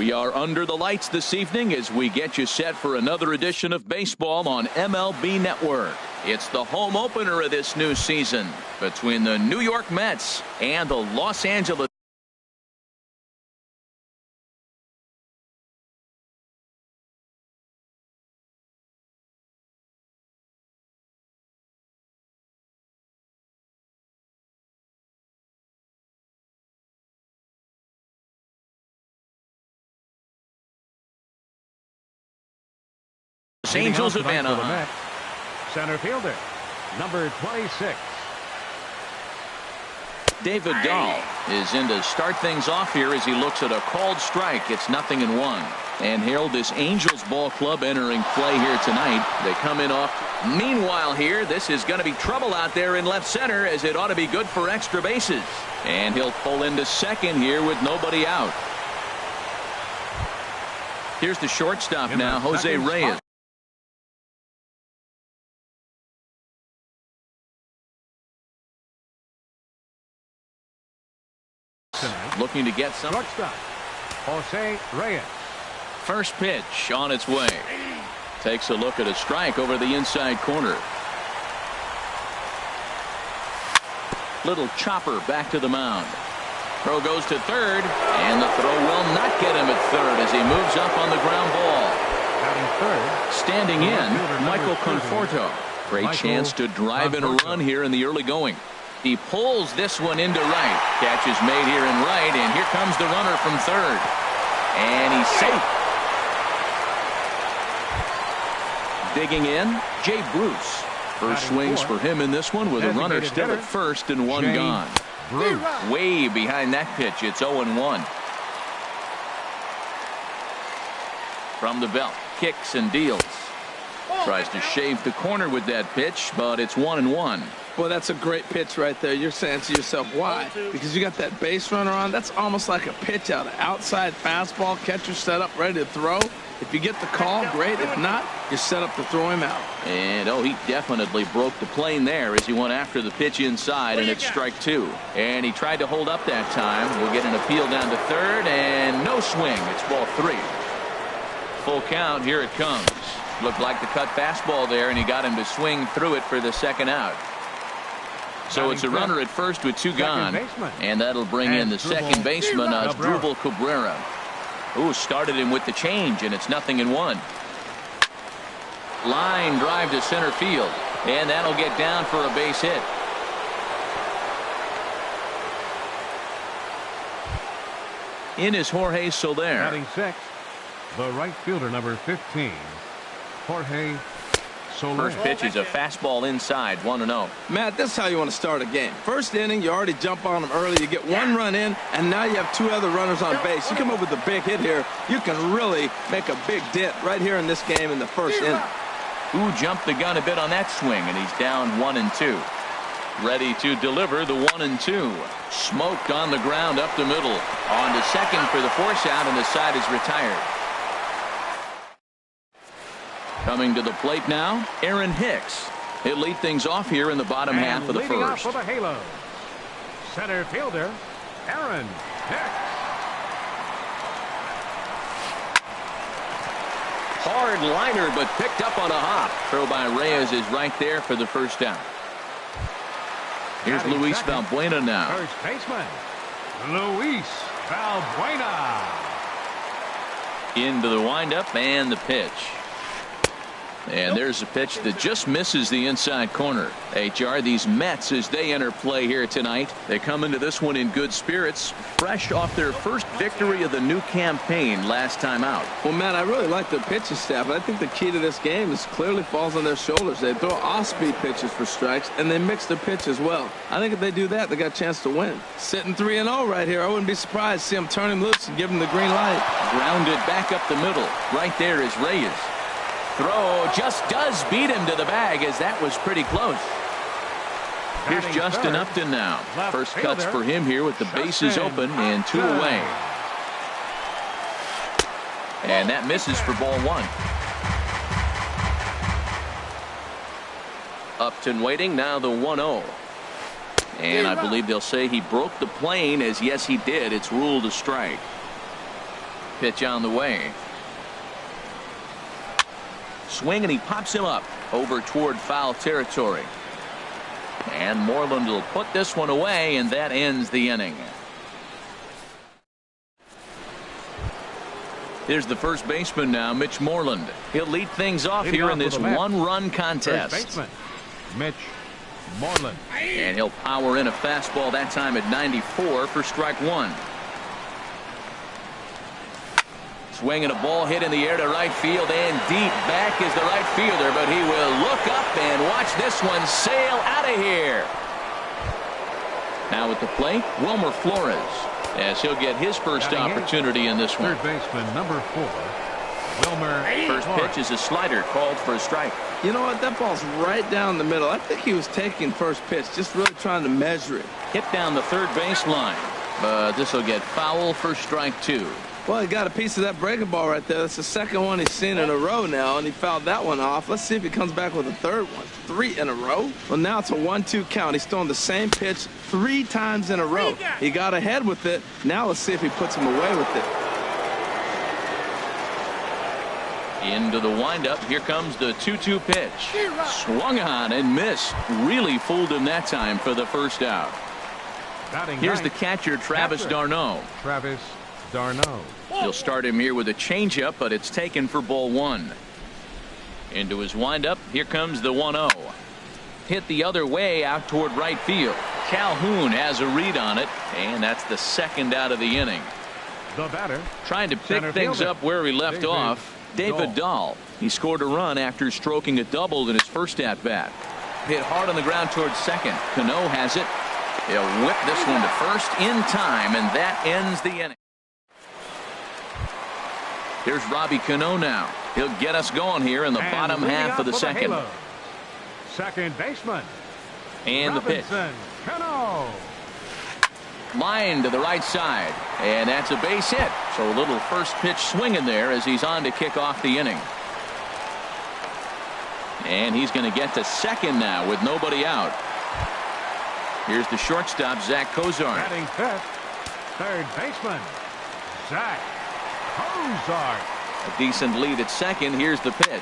We are under the lights this evening as we get you set for another edition of baseball on MLB Network. It's the home opener of this new season between the New York Mets and the Los Angeles Angels of Anaheim. Center fielder, number 26. David Dahl is in to start things off here as he looks at a called strike. It's 0-1. And Harold, this Angels ball club entering play here tonight. They come in off. Meanwhile here, this is going to be trouble out there in left center as it ought to be good for extra bases. And he'll pull into second here with nobody out. Here's the shortstop now, Jose Reyes. Looking to get some. Shortstop, Jose Reyes. First pitch on its way. Takes a look at a strike over the inside corner. Little chopper back to the mound. Throw goes to third, and the throw will not get him at third as he moves up on the ground ball. Third. Standing in, Michael Conforto. Great chance to drive in a run here in the early going. He pulls this one into right. Catch is made here in right, and here comes the runner from third. And he's safe. Digging in, Jay Bruce. First swings for him in this one with a runner still at first and one gone. Way behind that pitch. It's 0-1. From the belt, kicks and deals. Tries to shave the corner with that pitch, but it's 1-1. Well, that's a great pitch right there. You're saying to yourself, why? Because you got that base runner on. That's almost like a pitch out. Outside fastball, catcher set up, ready to throw. If you get the call, great. If not, you're set up to throw him out. And, he definitely broke the plane there as he went after the pitch inside, and it's strike two. And he tried to hold up that time. We'll get an appeal down to third, and no swing. It's ball three. Full count. Here it comes. Looked like the cut fastball there, and he got him to swing through it for the second out. So it's a runner at first with two gone, and that'll bring in the second baseman, Asdrubal Cabrera, who started him with the change, and it's 0-1. Line drive to center field, and that'll get down for a base hit. In is Jorge Soler. Batting sixth, the right fielder, number 15, Jorge Soler. First pitch is a fastball inside, 1-0. Matt, this is how you want to start a game. First inning, you already jump on them early. You get one run in, and now you have two other runners on base. You come up with a big hit here. You can really make a big dent right here in this game in the first inning. Who jumped the gun a bit on that swing, and he's down 1-2. Ready to deliver the 1-2. Smoked on the ground up the middle. On to second for the force out, and the side is retired. Coming to the plate now, Aaron Hicks. He'll lead things off here in the bottom half of the first. For the Halos, center fielder, Aaron Hicks. Hard liner, but picked up on a hop. Throw by Reyes is right there for the first down. Here's Luis Valbuena now. First baseman, Luis Valbuena. Into the windup and the pitch. And there's a pitch that just misses the inside corner. HR, these Mets, as they enter play here tonight, they come into this one in good spirits, fresh off their first victory of the new campaign last time out. Well, Matt, I really like their pitching staff. I think the key to this game is clearly falls on their shoulders. They throw off-speed pitches for strikes, and they mix their pitch as well. I think if they do that, they got a chance to win. Sitting 3-0 right here. I wouldn't be surprised to see them turn him loose and give him the green light. Grounded back up the middle. Right there is Reyes. Throw just does beat him to the bag, as that was pretty close. Here's Justin Upton now. First cuts for him here with the bases open and two away. And that misses for ball one. Upton waiting, now the 1-0. And I believe they'll say he broke the plane, as yes he did. It's ruled a strike. pitch on the way. Swing, and he pops him up over toward foul territory. And Moreland will put this one away, and that ends the inning. Here's the first baseman now, Mitch Moreland. He'll lead things off here in this one-run contest. First baseman, Mitch Moreland. And he'll power in a fastball that time at 94 for strike one. Swinging a ball hit in the air to right field, and deep back is the right fielder, but he will look up and watch this one sail out of here. Now at the plate, Wilmer Flores, as he'll get his first opportunity in this one. Third baseman, number 4, Wilmer. First pitch is a slider called for a strike. You know what? That ball's right down the middle. I think he was taking first pitch, just really trying to measure it. Hit down the third base line, but this will get foul for strike two. Well, he got a piece of that breaking ball right there. That's the second one he's seen in a row now, and he fouled that one off. Let's see if he comes back with a third one. 3 in a row. Well, now it's a 1-2 count. He's throwing the same pitch 3 times in a row. He got ahead with it. Now let's see if he puts him away with it. Into the windup. Here comes the 2-2 pitch. Swung on and missed. Really fooled him that time for the first out. Here's the catcher, Travis d'Arnaud. Travis d'Arnaud. He'll start him here with a changeup, but it's taken for ball one. Into his windup. Here comes the 1-0. Hit the other way out toward right field. Calhoun has a read on it, and that's the second out of the inning. The batter, trying to pick things up where he left off, David Dahl. He scored a run after stroking a double in his first at-bat. Hit hard on the ground towards second. Cano has it. He'll whip this one to first in time, and that ends the inning. Here's Robbie Cano now. He'll get us going here in the bottom half of the second. Second baseman. And the pitch. Cano. Line to the right side. And that's a base hit. So a little first pitch swing in there as he's on to kick off the inning. And he's going to get to second now with nobody out. Here's the shortstop, Zach Cozart. Batting fifth, third baseman, Zach Cozart. A decent lead at second. Here's the pitch.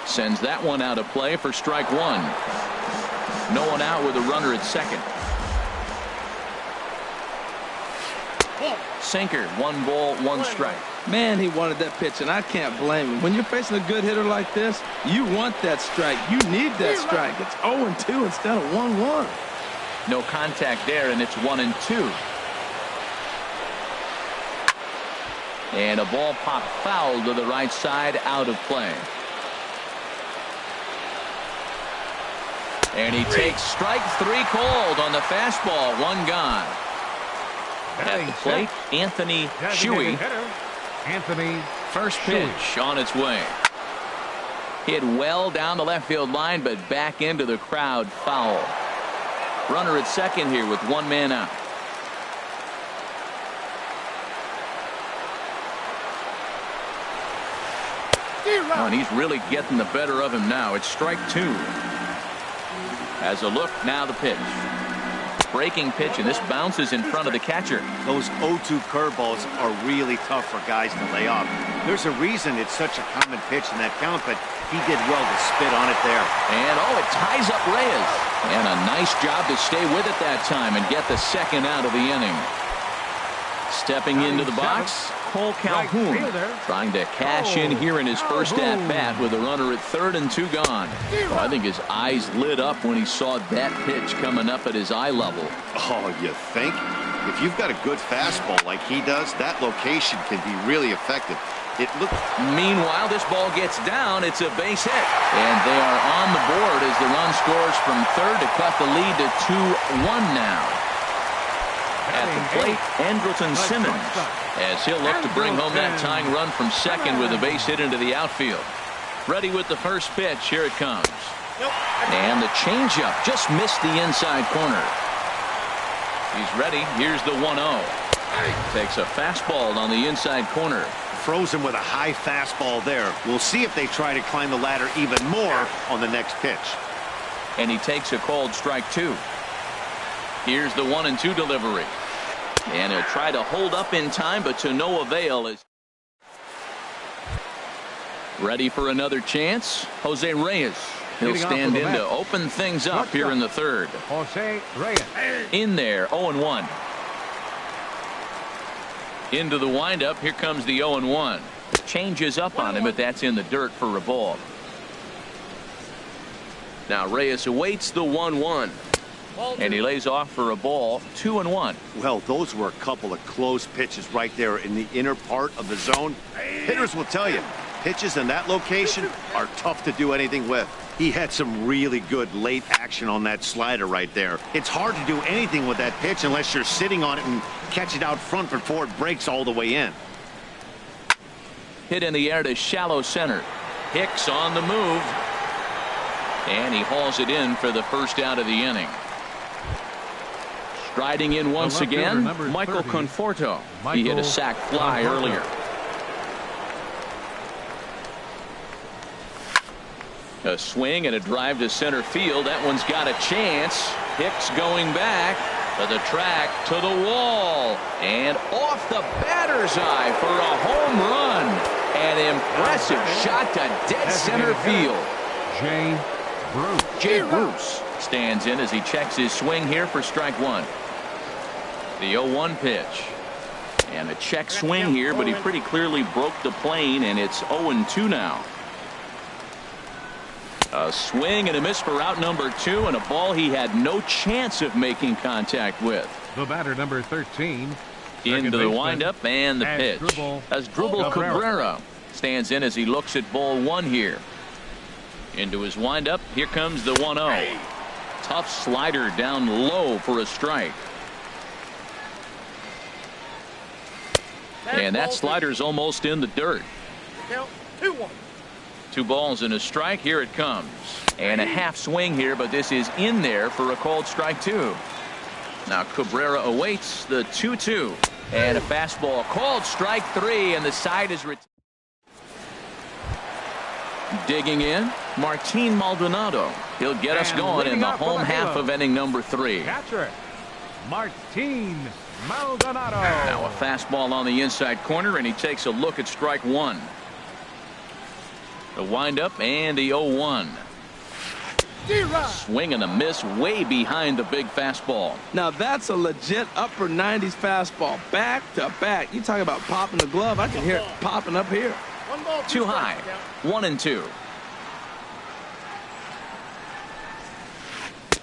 Sends that one out of play for strike one. No one out with a runner at second. Sinker, 1 ball, 1 strike. Man, he wanted that pitch, and I can't blame him. When you're facing a good hitter like this, you want that strike. You need that strike. It's 0-2 instead of 1-1. No contact there, and it's 1-2. And a ball pop foul to the right side, out of play. And he takes strike 3 called on the fastball. 1 gone. At the plate, Anthony Shuey. Anthony. First pitch on its way. Hit well down the left field line, but back into the crowd, foul. Runner at second here with 1 man out. Oh, and he's really getting the better of him now. It's strike 2. As a look, now the pitch. Breaking pitch, and this bounces in front of the catcher. Those 0-2 curveballs are really tough for guys to lay off. There's a reason it's such a common pitch in that count, but he did well to spit on it there. And it ties up Reyes. And a nice job to stay with it that time and get the second out of the inning. Stepping into the box, Cole Calhoun, trying to cash in here in his first at-bat with a runner at third and 2 gone. Oh, I think his eyes lit up when he saw that pitch coming up at his eye level. Oh, you think? If you've got a good fastball like he does, that location can be really effective. Meanwhile, this ball gets down. It's a base hit. And they are on the board as the run scores from third to cut the lead to 2-1 now. At the plate, Andrelton Simmons, as he'll look to bring home that tying run from second with a base hit into the outfield. Ready with the first pitch. Here it comes. And the changeup just missed the inside corner. He's ready. Here's the 1-0. Takes a fastball on the inside corner. Throws him with a high fastball there. We'll see if they try to climb the ladder even more on the next pitch. And he takes a called strike 2. Here's the 1-2 delivery. And he'll try to hold up in time, but to no avail as Ready for another chance. Jose Reyes. He'll stand in to open things up here in the third. Jose Reyes. In there, 0-1. Into the windup. Here comes the 0-1. Changes up on him, but that's in the dirt for a ball. Now Reyes awaits the 1-1. And he lays off for a ball, 2-1. Well, those were a couple of close pitches right there in the inner part of the zone. Hitters will tell you, pitches in that location are tough to do anything with. He had some really good late action on that slider right there. It's hard to do anything with that pitch unless you're sitting on it and catch it out front before it breaks all the way in. Hit in the air to shallow center. Hicks on the move. And he hauls it in for the first out of the inning. Striding in once again, Michael Conforto. He hit a sac fly earlier. A swing and a drive to center field. That one's got a chance. Hicks going back to the track, to the wall, and off the batter's eye for a home run. An impressive shot to dead center field. Jay Bruce stands in as he checks his swing here for strike one. The 0-1 pitch. And a check swing here, but he pretty clearly broke the plane, and it's 0-2 now. A swing and a miss for out number 2, and a ball he had no chance of making contact with. The batter, number 13. Into the windup and the pitch. Asdrubal Cabrera stands in as he looks at ball 1 here. Into his windup. Here comes the 1-0. Tough slider down low for a strike. And that slider's almost in the dirt. 2-1. 2 balls and a strike. Here it comes. And a half swing here, but this is in there for a called strike 2. Now Cabrera awaits the 2-2. And a fastball called strike 3, and the side is digging in. Martin Maldonado. He'll get us going in the home half of inning number 3. Catcher, Martin Maldonado. Now a fastball on the inside corner, and he takes a look at strike 1. The windup and the 0-1. Swing and a miss way behind the big fastball. Now that's a legit upper 90s fastball. Back to back. You talk about popping the glove. I can hear it popping up here. Too high. 1-2.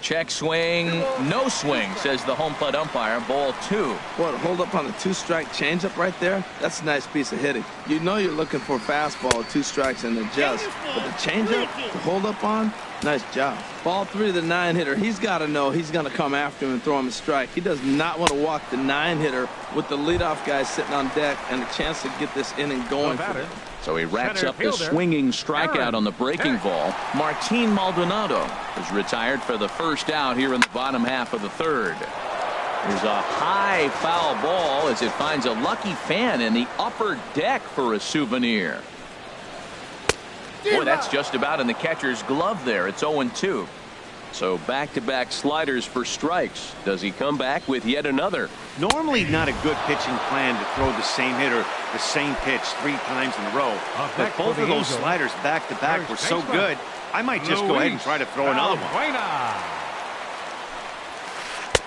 Check swing. No swing, says the home plate umpire. Ball 2. What, hold up on the 2-strike changeup right there? That's a nice piece of hitting. You know you're looking for a fastball with 2 strikes and adjust. But the changeup to hold up on, nice job. Ball 3 to the 9-hitter. He's got to know he's going to come after him and throw him a strike. He does not want to walk the 9-hitter with the leadoff guy sitting on deck and a chance to get this inning going for him. So he racks up the swinging strikeout on the breaking ball. Martin Maldonado is retired for the first out here in the bottom half of the third. There's a high foul ball as it finds a lucky fan in the upper deck for a souvenir. Boy, that's just about in the catcher's glove there. It's 0-2. So back-to-back sliders for strikes. Does he come back with yet another? Normally not a good pitching plan to throw the same hitter the same pitch 3 times in a row. But both of those sliders back-to-back were so good, I might just go ahead and try to throw another one.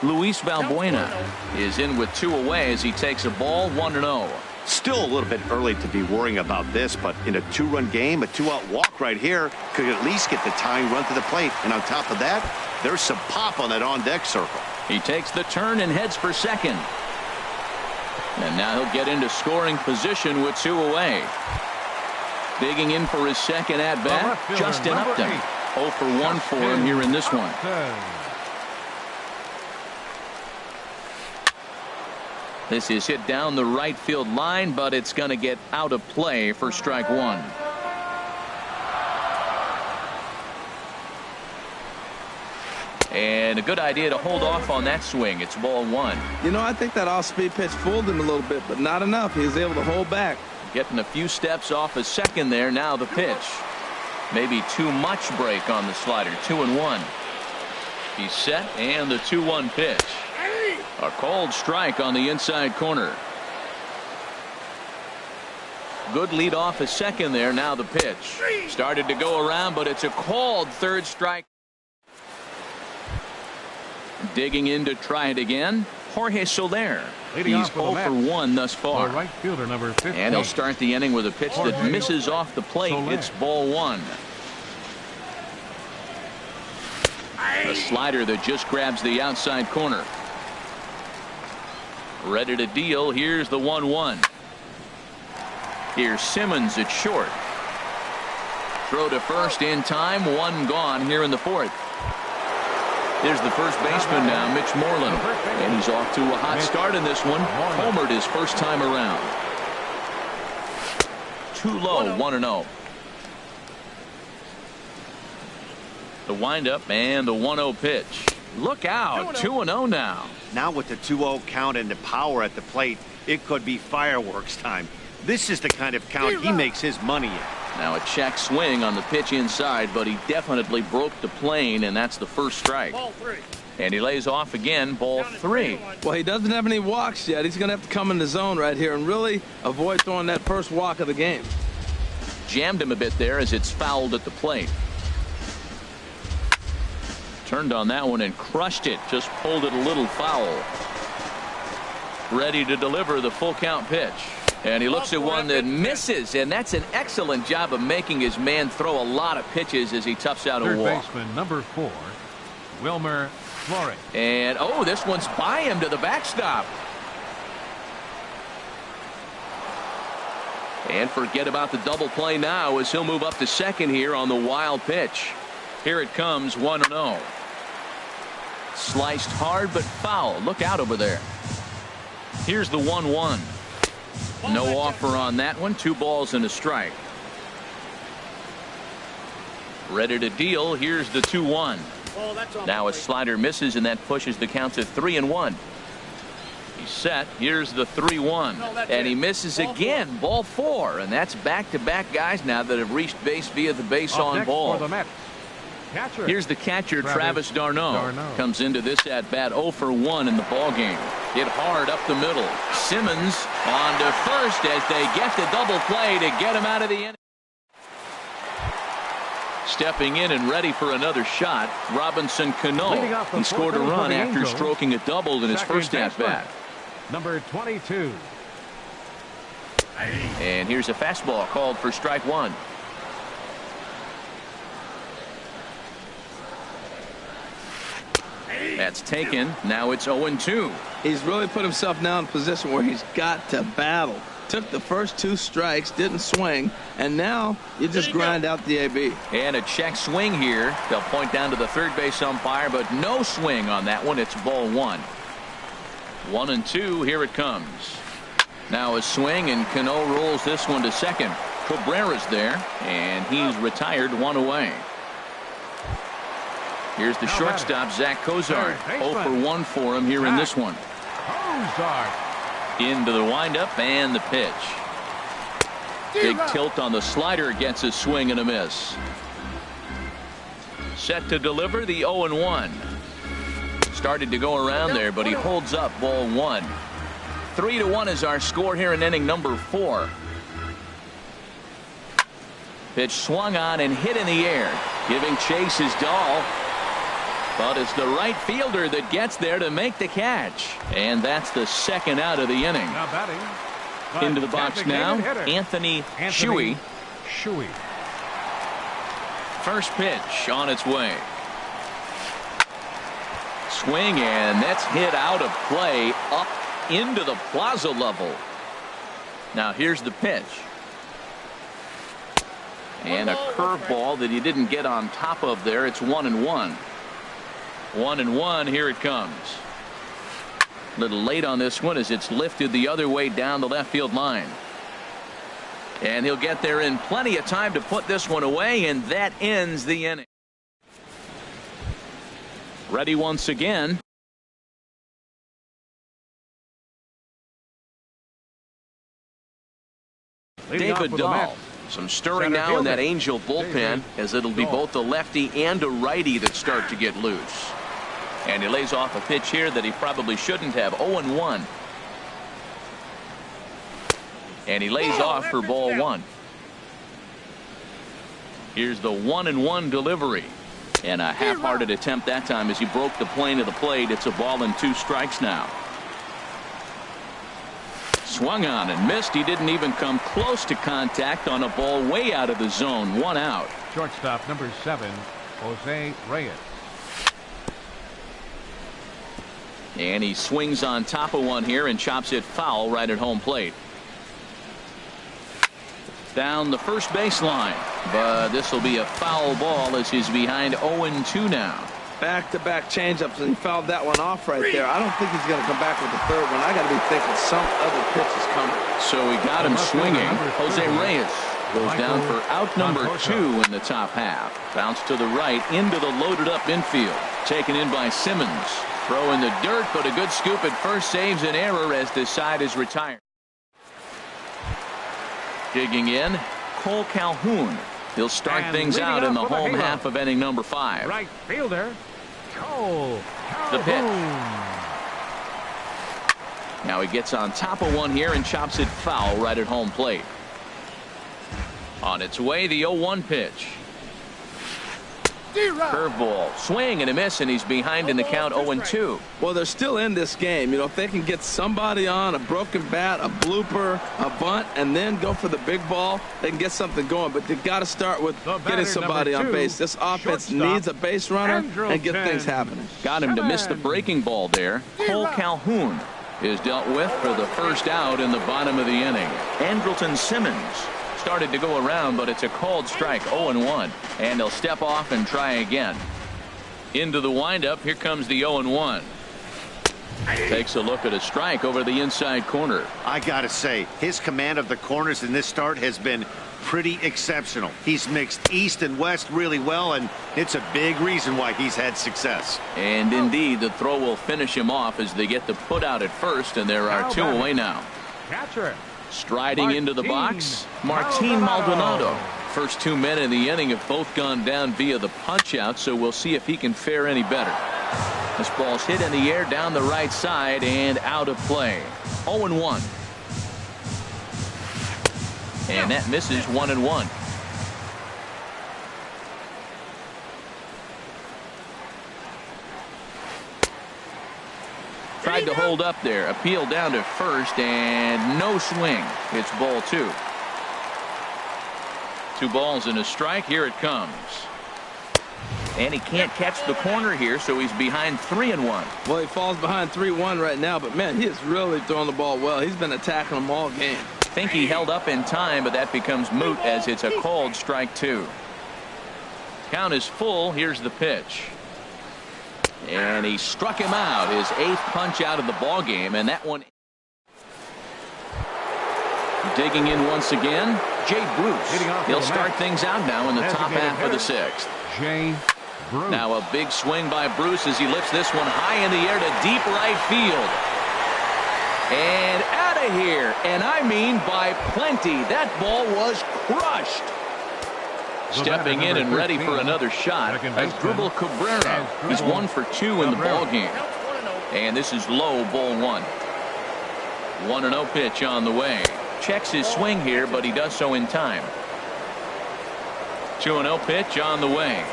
Luis Valbuena is in with 2 away as he takes a ball 1-0. Still a little bit early to be worrying about this, but in a 2-run game, a 2-out walk right here could at least get the tying run to the plate. And on top of that, there's some pop on that on-deck circle. He takes the turn and heads for second. And now he'll get into scoring position with 2 away. Digging in for his second at-bat, Justin Upton. 0 for 1 for him here in this one. This is hit down the right field line, but it's going to get out of play for strike 1. And a good idea to hold off on that swing. It's ball 1. You know, I think that off-speed pitch fooled him a little bit, but not enough. He was able to hold back. Getting a few steps off a second there. Now the pitch. Maybe too much break on the slider. 2-1. He's set, and the 2-1 pitch. A called strike on the inside corner. Good lead off a second there. Now the pitch started to go around, but it's a called third strike. Digging in to try it again, Jorge Soler. Leading He's off for the 0 for Mets, 1 thus The far. right fielder, number 15. And he'll start the inning with a pitch that Jorge misses off the plate. Soler. It's ball 1. A slider that just grabs the outside corner. Ready to deal. Here's the 1-1. Here's Simmons at short. Throw to first in time. 1 gone here in the 4th. Here's the first baseman now, Mitch Moreland. And he's off to a hot start in this one. Homered his first time around. Too low, 1-0. The windup and the 1-0 pitch. Look out, 2-0 now. Now with the 2-0 count and the power at the plate, it could be fireworks time. This is the kind of count he makes his money in. Now a check swing on the pitch inside, but he definitely broke the plane, and that's the first strike. Ball 3. And he lays off again, ball 3. Well, he doesn't have any walks yet. He's going to have to come in the zone right here and really avoid throwing that first walk of the game. Jammed him a bit there as it's fouled at the plate. Turned on that one and crushed it. Just pulled it a little foul. Ready to deliver the full count pitch. And he looks at one that misses, and that's an excellent job of making his man throw a lot of pitches as he toughs out a Third walk. baseman, number 4, Wilmer Flores. And oh, this one's by him to the backstop. And forget about the double play now as he'll move up to second here on the wild pitch. Here it comes, 1-0. Sliced hard but foul. Look out over there. Here's the 1-1. No offer on that one. 2 balls and a strike. Ready to deal. Here's the 2-1. Oh, that's on Now the a slider misses, and that pushes the count to 3-1. He's set. Here's the 3-1. And he misses again. Ball 4. And that's back-to-back guys now that have reached base via the base Up on next ball. for the Mets, catcher. Here's the catcher, Travis d'Arnaud. d'Arnaud. Comes into this at bat 0 for 1 in the ball game. Hit hard up the middle. Simmons on to first as they get the double play to get him out of the inning. Stepping in and ready for another shot, Robinson Cano. Leading off the He scored a fourth inning for run the after Angels. stroking a double in his Second first at baseman, bat. number 22. And here's a fastball called for strike 1. That's taken. Now it's 0-2. He's really put himself now in a position where he's got to battle. Took the first 2 strikes, didn't swing, and now you just grind out the AB. And a check swing here. They'll point down to the third base umpire, but no swing on that one. It's ball 1. 1-2. Here it comes. Now a swing, and Cano rolls this one to second. Cabrera's there, and he's retired 1 away. Here's the shortstop, Zach Kozar. 0 for 1 for him here in this one. Ozark. Into the windup and the pitch. Big tilt on the slider, gets a swing and a miss. Set to deliver the 0-1. Started to go around there, but he holds up, ball 1. 3-1 is our score here in inning number 4. Pitch swung on and hit in the air. Giving chase is Dahl. But it's the right fielder that gets there to make the catch. And that's the second out of the inning. Now batting. Into the box now, Anthony Shuey. First pitch on its way. Swing, and that's hit out of play up into the plaza level. Now here's the pitch. And a curveball that he didn't get on top of there. It's 1-1. 1-1. Here it comes. A little late on this one as it's lifted the other way down the left field line. And he'll get there in plenty of time to put this one away, and that ends the inning. Ready once again. David Dahl. Some stirring now in that Angel bullpen, as it'll be both a lefty and a righty that start to get loose. And he lays off a pitch here that he probably shouldn't have. 0-1. And he lays off for ball 1. Here's the 1-1 delivery. And a half-hearted attempt that time as he broke the plane of the plate. It's a ball and 2 strikes now. Swung on and missed. He didn't even come close to contact on a ball way out of the zone. 1 out. Shortstop number 7, Jose Reyes. And he swings on top of one here and chops it foul right at home plate. Down the first baseline, but this will be a foul ball as he's behind 0-2 now. Back-to-back changeups, and he fouled that one off right there. I don't think he's going to come back with the third one. I got to be thinking some other pitch is coming. So he got him swinging. Jose Reyes goes down for out number 2 in the top half. Bounce to the right into the loaded-up infield. Taken in by Simmons. Throw in the dirt, but a good scoop at first saves an error as this side is retired. Digging in, Cole Calhoun. He'll start things out in the home half of inning number 5. Right fielder, Cole Calhoun. The pitch. Now he gets on top of one here and chops it foul right at home plate. On its way, the 0-1 pitch. Curveball, swing and a miss, and he's behind in the count 0-2. Well, they're still in this game. You know, if they can get somebody on a broken bat, a blooper, a bunt, and then go for the big ball, they can get something going. But they've got to start with getting somebody on base. This offense needs a base runner and get things happening. Got him to miss the breaking ball there. Cole Calhoun is dealt with for the first out in the bottom of the inning. Andrelton Simmons started to go around, but it's a called strike. 0-1, and he'll step off and try again. Into the windup. Here comes the 0-1. Takes a look at a strike over the inside corner. I gotta say, his command of the corners in this start has been pretty exceptional. He's mixed east and west really well, and it's a big reason why he's had success. And indeed, the throw will finish him off as they get the put out at first, and there are 2 away now. Catcher. Striding into the box, Martin Maldonado. First 2 men in the inning have both gone down via the punch out, so we'll see if he can fare any better. This ball's hit in the air down the right side and out of play. 0-1. And that misses. 1-1. Tried to hold up there. Appeal down to first and no swing. It's ball 2. 2 balls and a strike. Here it comes. And he can't catch the corner here, so he's behind 3-1. Well, he falls behind 3-1 right now, but man, he is really throwing the ball well. He's been attacking them all game. Think he held up in time, but that becomes moot as it's a called strike 2. Count is full. Here's the pitch. And he struck him out, his 8th punch out of the ball game, and that one. Digging in once again, Jay Bruce. He'll start things out now in the top half of the 6th. Jay Bruce. Now a big swing by Bruce as he lifts this one high in the air to deep right field. And out of here, and I mean by plenty. That ball was crushed. Stepping in and ready for another shot as Dribble Cabrera. He's 1 for 2 in the ball game. And this is low, ball 1. 1-0 pitch on the way. Checks his swing here, but he does so in time. 2-0 pitch on the way.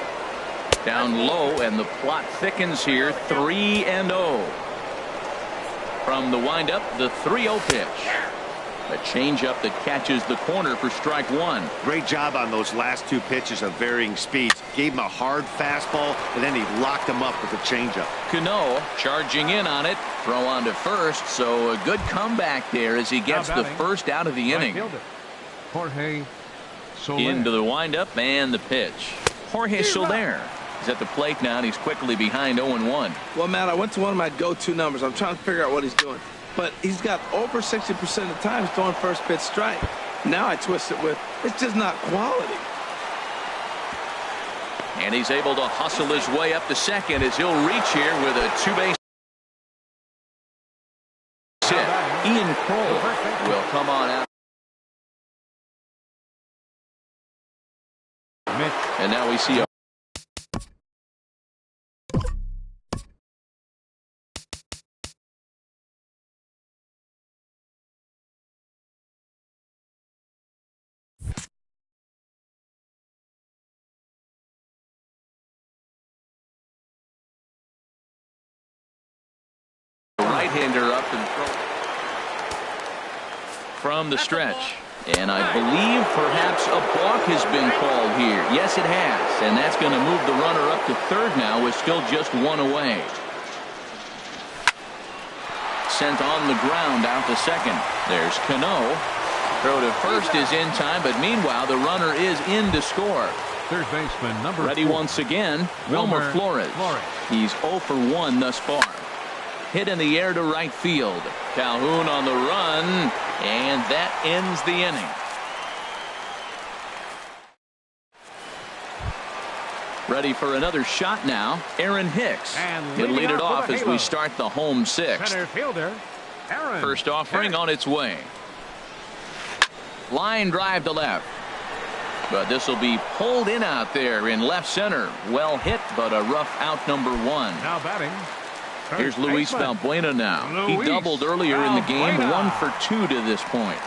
Down low, and the plot thickens here. 3-0. From the windup, the 3-0 pitch. A changeup that catches the corner for strike 1. Great job on those last 2 pitches of varying speeds. Gave him a hard fastball, and then he locked him up with a changeup. Cano charging in on it. Throw on to first, so a good comeback there as he gets the first out of the inning. Jorge Soler. Into the windup and the pitch. Jorge Soler is at the plate now, and he's quickly behind 0-1. Well, Matt, I went to one of my go-to numbers. I'm trying to figure out what he's doing. But he's got over 60% of the time throwing first pitch strike. Now I twist it with, it's just not quality. And he's able to hustle his way up to second as he'll reach here with a 2-base hit. Ian Kroll will come on out. And now we see a right-hander up and throw from the stretch. And I believe perhaps a balk has been called here. Yes, it has. And that's going to move the runner up to third now with still just one away. Sent on the ground out to second. There's Cano. Throw to first is in time, but meanwhile the runner is in to score. Third baseman number Ready 4. once again, Wilmer Flores. He's 0 for 1 thus far. Hit in the air to right field. Calhoun on the run, and that ends the inning. Ready for another shot now, Aaron Hicks. And He'll lead it off off with a as we halo. start the home sixth. Center fielder, Aaron First offering Hicks. on its way. Line drive to left. But this will be pulled in out there in left center. Well hit, but a rough out number 1. Now batting. Third Here's Luis baseman. Valbuena now. He Luis doubled earlier in the game, Valbuena. 1 for 2 to this point.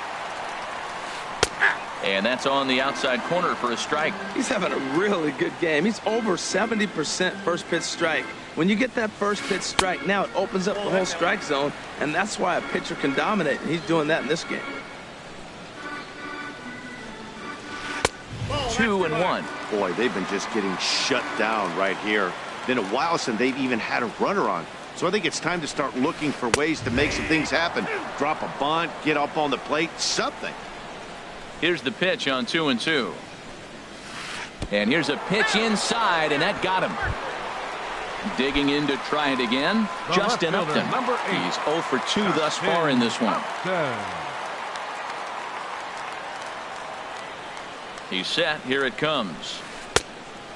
And that's on the outside corner for a strike. He's having a really good game. He's over 70% first pitch strike. When you get that first pitch strike, now it opens up the whole strike zone, and that's why a pitcher can dominate. And he's doing that in this game. 2-1. Boy, they've been just getting shut down right here. Been a while since they've even had a runner on. So I think it's time to start looking for ways to make some things happen. Drop a bunt, get up on the plate, something. Here's the pitch on 2-2. And here's a pitch inside, and that got him. Digging in to try it again, The Justin left fielder, Upton. number 8. He's 0 for 2 thus far in this one. Upton. He's set. Here it comes.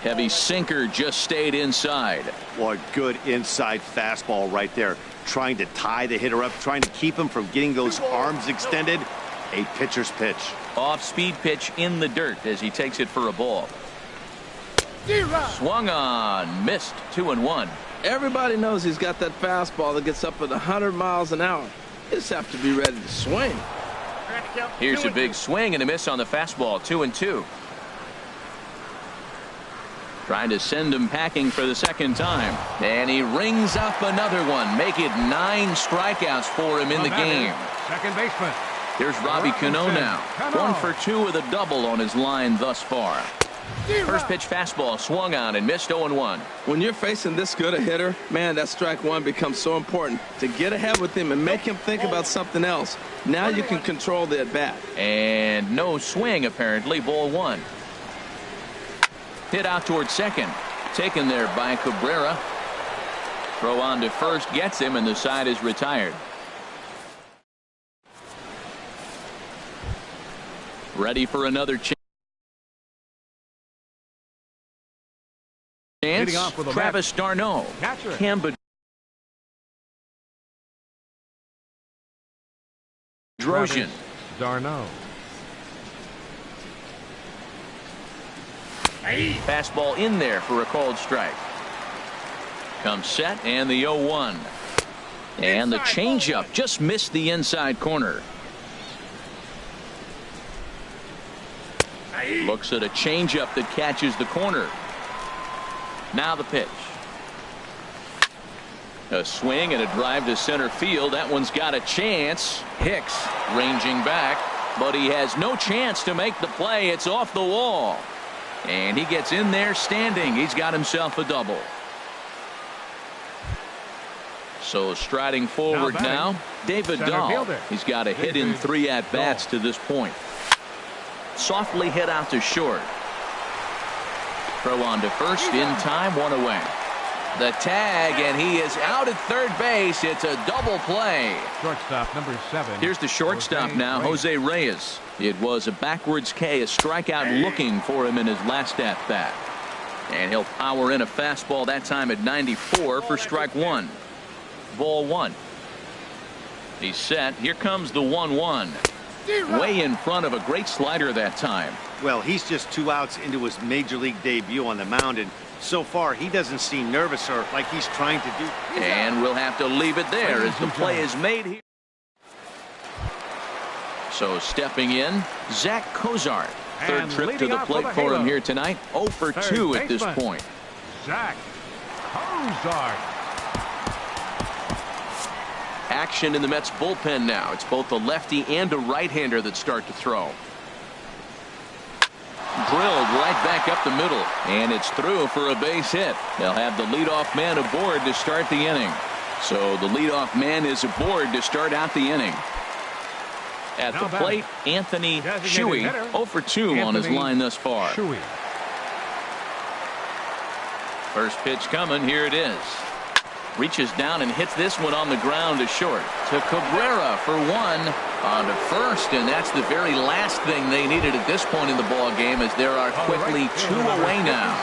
Heavy sinker just stayed inside. Well, a good inside fastball right there. Trying to tie the hitter up, trying to keep him from getting those arms extended. A pitcher's pitch. Off-speed pitch in the dirt as he takes it for a ball. Swung on, missed. 2-1. Everybody knows he's got that fastball that gets up at 100 miles an hour. You just have to be ready to swing. Here's a big swing and a miss on the fastball. 2-2. Trying to send him packing for the second time. And he rings up another one. Make it 9 strikeouts for him in the game. Second baseman. Here's Robbie Cano now. 1 for 2 with a double on his line thus far. First pitch fastball swung on and missed. 0-1. When you're facing this good a hitter, man, that strike one becomes so important to get ahead with him and make him think about something else. Now you can control the at-bat. And no swing apparently. Ball 1. Hit out towards second. Taken there by Cabrera. Throw on to first gets him, and the side is retired. Ready for another chance. Leading off with a Travis d'Arnaud. Catcher. Cam Bedrosian. d'Arnaud. Fastball in there for a called strike. Comes set and the 0-1. And the changeup just missed the inside corner. Looks at a changeup that catches the corner. Now the pitch. A swing and a drive to center field. That one's got a chance. Hicks ranging back, but he has no chance to make the play. It's off the wall. And he gets in there standing. He's got himself a double. So striding forward now, David Center Dahl. fielder. He's got a hit in 3 at-bats to this point. Softly hit out to short. Throw on to first in time, 1 away. The tag, and he is out at third base. It's a double play. Shortstop number 7. Here's the shortstop Jose now, Reyes. Jose Reyes. It was a backwards K, a strikeout looking for him in his last at-bat. And he'll power in a fastball that time at 94 for strike 1. Ball 1. He's set. Here comes the 1-1. Way in front of a great slider that time. Well, he's just 2 outs into his major league debut on the mound, and so far he doesn't seem nervous or like he's trying to do. And we'll have to leave it there as the play is made here. So stepping in, Zach Cozart. Third And trip to leading the off plate with a for him halo. here tonight. 0 for Third 2 at this baseman. point. Zach Cozart. Action in the Mets bullpen now. It's both a lefty and a right-hander that start to throw. Drilled right back up the middle, and it's through for a base hit. They'll have the leadoff man aboard to start the inning. So the leadoff man is aboard to start out the inning. At the plate, Anthony Shuey, 0 for 2 on his line thus far. First pitch coming. Here it is. Reaches down and hits this one on the ground to short. To Cabrera for 1 on to first, and that's the very last thing they needed at this point in the ball game, as there are quickly 2 away now.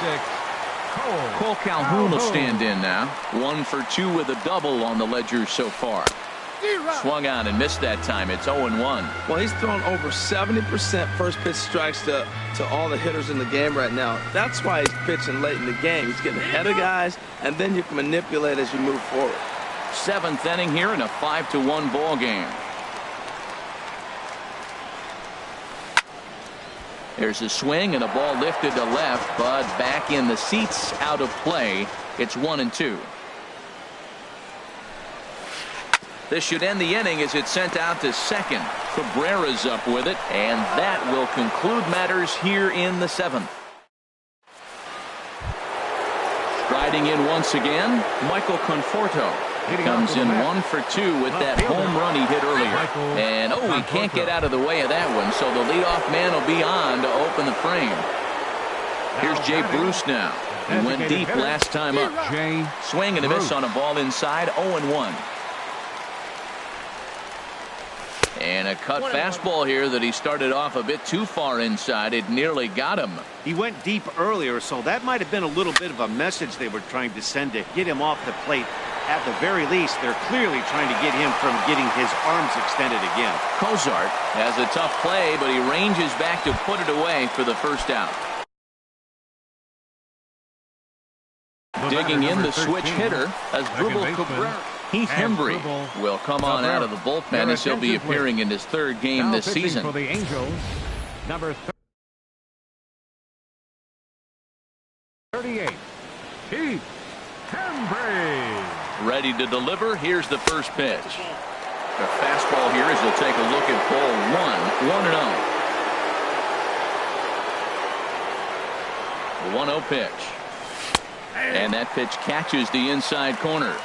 Cole Calhoun will stand in now. 1 for 2 with a double on the ledger so far. Swung on and missed that time. It's 0-1. Well, he's thrown over 70% first pitch strikes to all the hitters in the game right now. That's why he's pitching late in the game. He's getting ahead of guys, and then you can manipulate as you move forward. 7th inning here in a 5-1 ball game. There's a swing and a ball lifted to left, but back in the seats, out of play. It's 1-2. This should end the inning as it's sent out to second. Cabrera's up with it, and that will conclude matters here in the 7th. Striding in once again, Michael Conforto. He comes in 1 for 2 with that home run he hit earlier. And he can't get out of the way of that one, so the leadoff man will be on to open the frame. Here's Jay Bruce now. He went deep last time up. Swing and a miss on a ball inside, 0-1. And a cut fastball here that he started off a bit too far inside. It nearly got him. He went deep earlier, so that might have been a little bit of a message they were trying to send to get him off the plate. At the very least, they're clearly trying to get him from getting his arms extended again. Cozart has a tough play, but he ranges back to put it away for the first out. Digging in the switch hitter as Dribble Cabrera. Heath Hembry will come on out of the bullpen as he'll be appearing in his 3rd game this season. For the Angels, number 38, Heath Hembry. Ready to deliver. Here's the first pitch. The fastball here as he'll take a look at ball 1. 1-0 pitch. And that pitch catches the inside corner.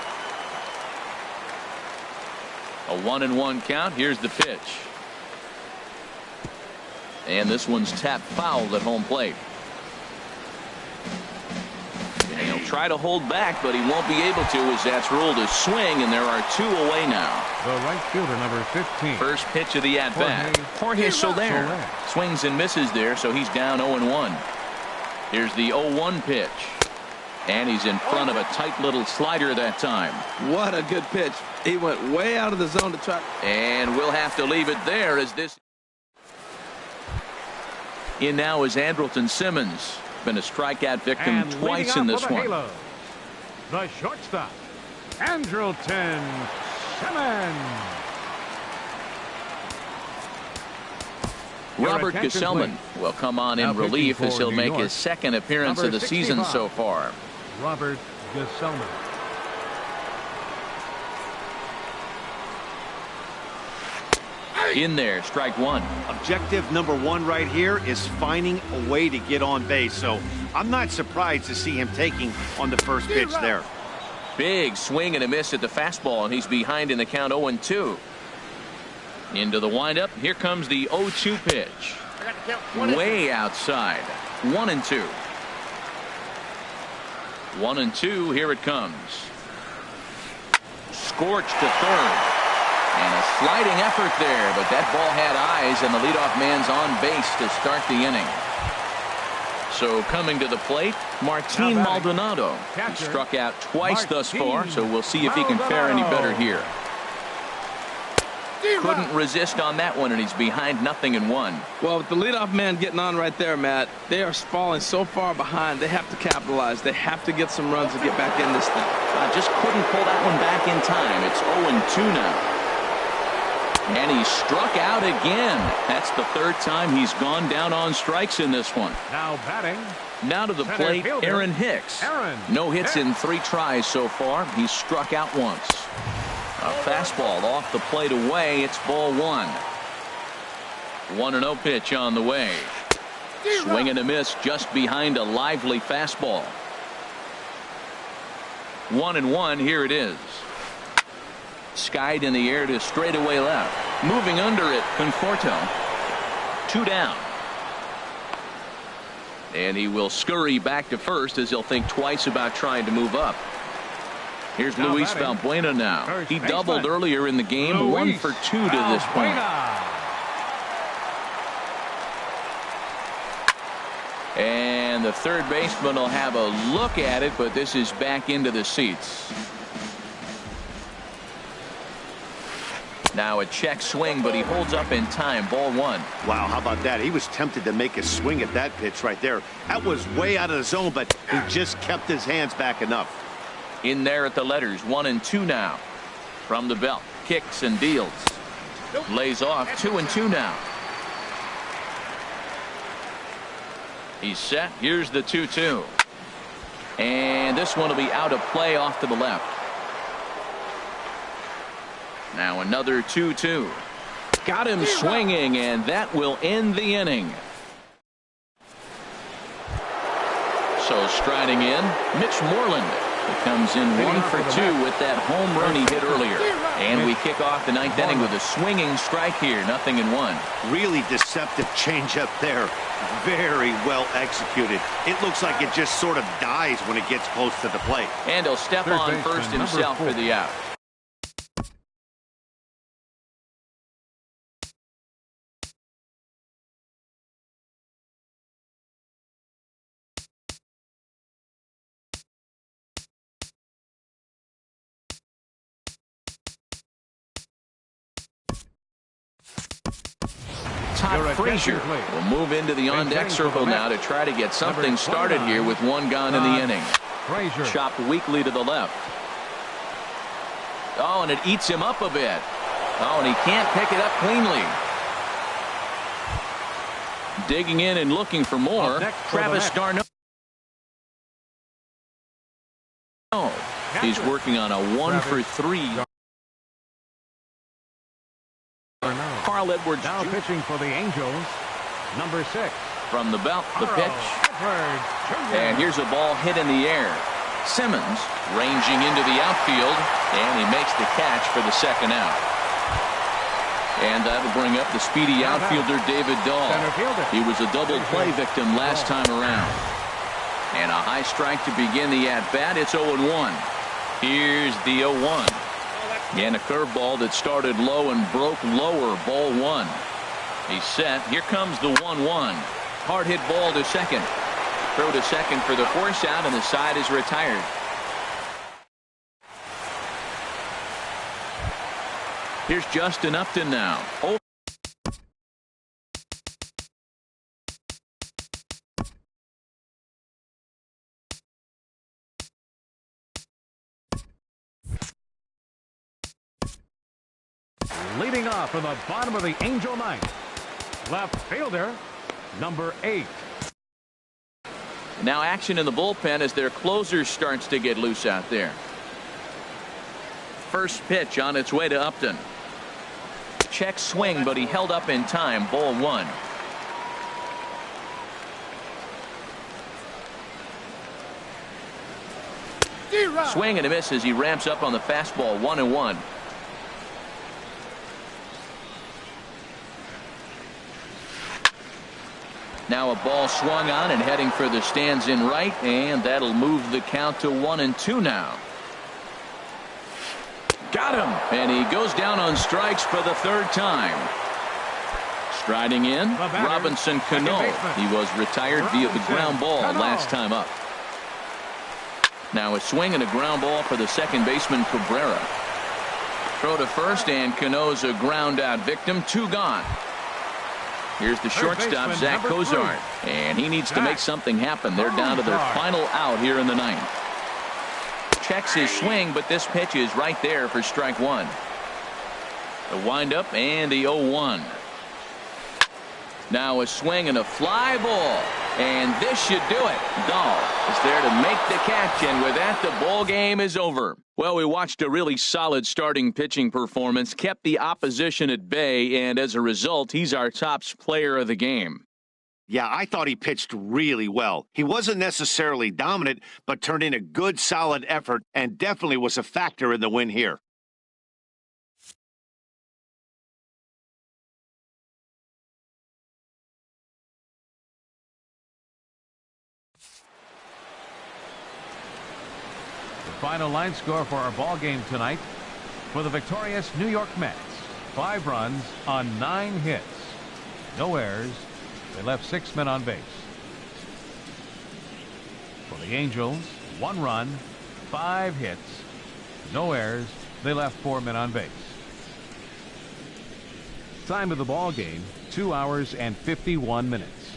A 1-1 count. Here's the pitch. And this one's tapped foul at home plate. And he'll try to hold back, but he won't be able to, as that's ruled a swing, and there are 2 away now. The right fielder, number 15. First pitch of the at-bat. Jorge Soler swings and misses there, so he's down 0-1. Here's the 0-1 pitch. And he's in front of a tight little slider that time. What a good pitch. He went way out of the zone to try. And we'll have to leave it there as this. In now is Andrelton Simmons. Been a strikeout victim And twice in this one. Halo, the shortstop, Andrelton Simmons. Robert Gesellman will come on in relief as he'll make his 2nd appearance of the season so far. Robert Gesellman. In there, strike 1. Objective number 1 right here is finding a way to get on base. So I'm not surprised to see him taking on the first pitch there. Big swing and a miss at the fastball, and he's behind in the count 0-2. Into the windup. Here comes the 0-2 pitch. Way outside. 1-2. 1-2. Here it comes. Scorched to third. And a sliding effort there, but that ball had eyes, and the leadoff man's on base to start the inning. So coming to the plate, Martin Maldonado. He struck out twice thus far, so we'll see if he can fare any better here. Couldn't resist on that one, and he's behind 0-1. Well, with the leadoff man getting on right there, Matt, they are falling so far behind. They have to capitalize. They have to get some runs to get back in this thing. Just couldn't pull that one back in time. It's 0-2 now. And he struck out again. That's the 3rd time he's gone down on strikes in this one. Now batting. Now to the plate, Aaron Hicks. No hits in 3 tries so far. He's struck out once. A fastball off the plate away. It's ball one. 1-0 pitch on the way. Swing and a miss just behind a lively fastball. 1-1. Here it is. Skied in the air to straightaway left. Moving under it, Conforto. 2 down. And he will scurry back to first as he'll think twice about trying to move up. Here's Luis Valbuena now. He doubled earlier in the game. 1 for 2 to this point. And the third baseman will have a look at it, but this is back into the seats. Now a check swing, but he holds up in time. Ball one. Wow, how about that? He was tempted to make a swing at that pitch right there. That was way out of the zone, but he just kept his hands back enough. In there at the letters, 1-2 now. From the belt, kicks and deals. Lays off, 2-2 now. He's set. Here's the 2-2. And this one will be out of play off to the left. Now another 2-2. Got him swinging, and that will end the inning. So striding in, Mitch Moreland. He comes in 1 for 2 with that home run he hit earlier. And we kick off the ninth inning with a swinging strike here. 0-1. Really deceptive changeup there. Very well executed. It looks like it just sort of dies when it gets close to the plate. And he'll step on first himself for the out. Todd Frazier will move into the on-deck circle now to try to get something started here with 1 gone in the inning. Chopped weakly to the left. Oh, and it eats him up a bit. Oh, and he can't pick it up cleanly. Digging in and looking for more. Travis d'Arnaud. He's working on a 1 for 3. Carl Edwards now pitching for the Angels, number 6. From the belt, the pitch. And here's a ball hit in the air. Simmons ranging into the outfield, and he makes the catch for the second out. And that'll bring up the speedy outfielder David Dahl. He was a double play victim last time around. And a high strike to begin the at-bat. It's 0-1. Here's the 0-1. And a curveball that started low and broke lower. Ball one. He's set. Here comes the 1-1. Hard hit ball to second. Throw to second for the force out, and the side is retired. Here's Justin Upton now. Oh. Leading off from the bottom of the Angel ninth, left fielder, number 8. Now action in the bullpen as their closer starts to get loose out there. First pitch on its way to Upton. Check swing, but he held up in time. Ball one. Swing and a miss as he ramps up on the fastball. 1-1. Now a ball swung on and heading for the stands in right, and that'll move the count to 1-2 now. Got him, and he goes down on strikes for the third time. Striding in, Robinson Cano. He was retired via the ground ball last time up. Now a swing and a ground ball for the second baseman Cabrera. Throw to first, and Cano's a ground out victim. 2 gone. Here's the shortstop, Zach Cozart, and he needs to make something happen. They're down to their final out here in the ninth. Checks his swing, but this pitch is right there for strike one. The windup and the 0-1. Now a swing and a fly ball. And this should do it. Dahl is there to make the catch, and with that, the ball game is over. Well, we watched a really solid starting pitching performance, kept the opposition at bay, and as a result, he's our top player of the game. Yeah, I thought he pitched really well. He wasn't necessarily dominant, but turned in a good, solid effort and definitely was a factor in the win here. Final line score for our ball game tonight for the victorious New York Mets. 5 runs on 9 hits. No errors. They left 6 men on base. For the Angels, 1 run, 5 hits. No errors. They left 4 men on base. Time of the ball game, 2 hours and 51 minutes.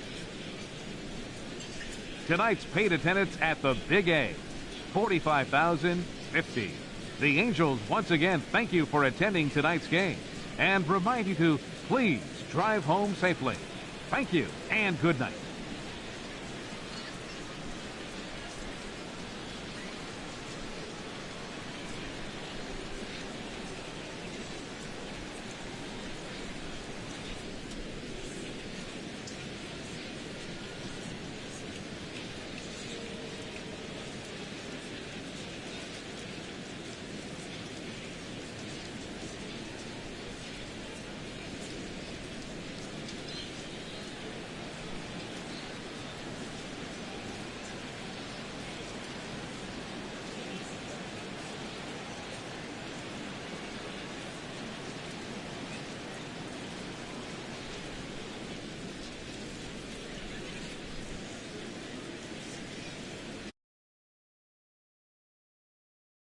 Tonight's paid attendance at the Big A. 45,050. The Angels once again thank you for attending tonight's game and remind you to please drive home safely. Thank you and good night.